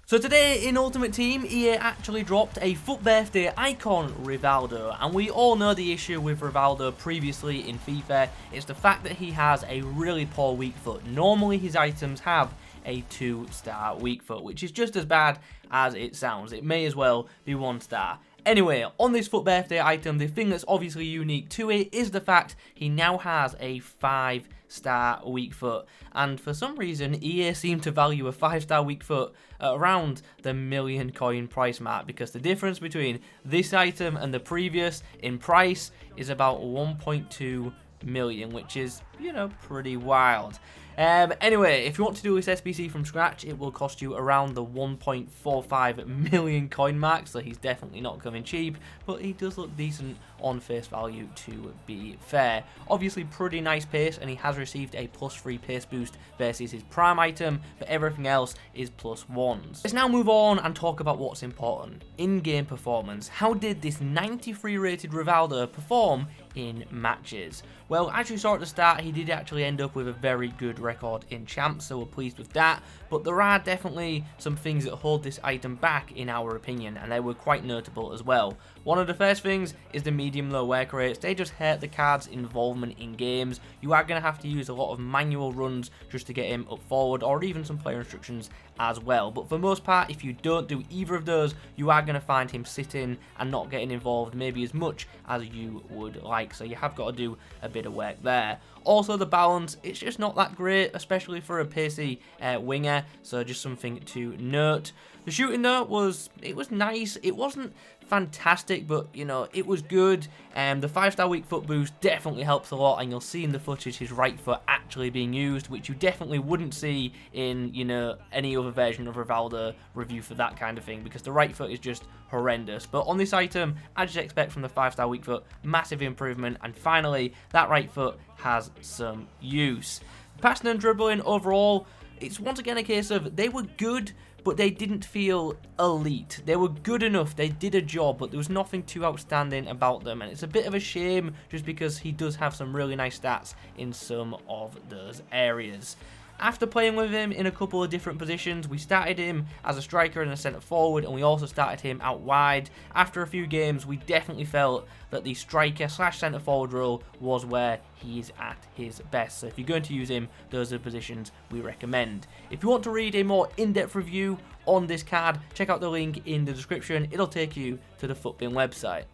So today in Ultimate Team, EA actually dropped a FUT birthday icon, Rivaldo, and we all know the issue with Rivaldo previously in FIFA. It's the fact that he has a really poor weak foot. Normally his items have a 2-star weak foot, which is just as bad as it sounds. It may as well be 1-star. Anyway, on this FUT birthday item, the thing that's obviously unique to it is the fact he now has a 5-star weak foot. And for some reason, EA seem to value a 5-star weak foot at around the million coin price mark, because the difference between this item and the previous in price is about 1.2 million, which is, you know, pretty wild. Anyway, if you want to do this SBC from scratch, it will cost you around the 1.45 million coin mark, so he's definitely not coming cheap, but he does look decent on face value, to be fair. Obviously pretty nice pace, and he has received a +3 pace boost versus his prime item, but everything else is +1s. Let's now move on and talk about what's important. In-game performance. How did this 93 rated Rivaldo perform in matches? Well, as you saw at the start, he did actually end up with a very good record in champs, so we're pleased with that, but there are definitely some things that hold this item back in our opinion, and they were quite notable as well. One of the first things is the medium-low work rates. They just hurt the card's involvement in games. You are going to have to use a lot of manual runs just to get him up forward, or even some player instructions as well. But for the most part, if you don't do either of those, you are going to find him sitting and not getting involved maybe as much as you would like. So you have got to do a bit of work there. Also, the balance, it's just not that great, especially for a pacey winger, so just something to note. The shooting though was nice. It wasn't fantastic, but you know, it was good. The 5-star weak foot boost definitely helps a lot, and you'll see in the footage his right foot actually being used, which you definitely wouldn't see in, you know, any other version of Rivaldo review for that kind of thing, because the right foot is just horrendous. But on this item, as you'd expect from the 5-star weak foot, massive improvement, and finally that right foot has some use. Passing and dribbling overall, it's once again a case of they were good, but they didn't feel elite. They were good enough, they did a job, but there was nothing too outstanding about them, and it's a bit of a shame just because he does have some really nice stats in some of those areas. After playing with him in a couple of different positions, we started him as a striker and a centre forward, and we also started him out wide. After a few games, we definitely felt that the striker / centre forward role was where he's at his best. So if you're going to use him, those are the positions we recommend. If you want to read a more in-depth review on this card, check out the link in the description. It'll take you to the FUTBin website.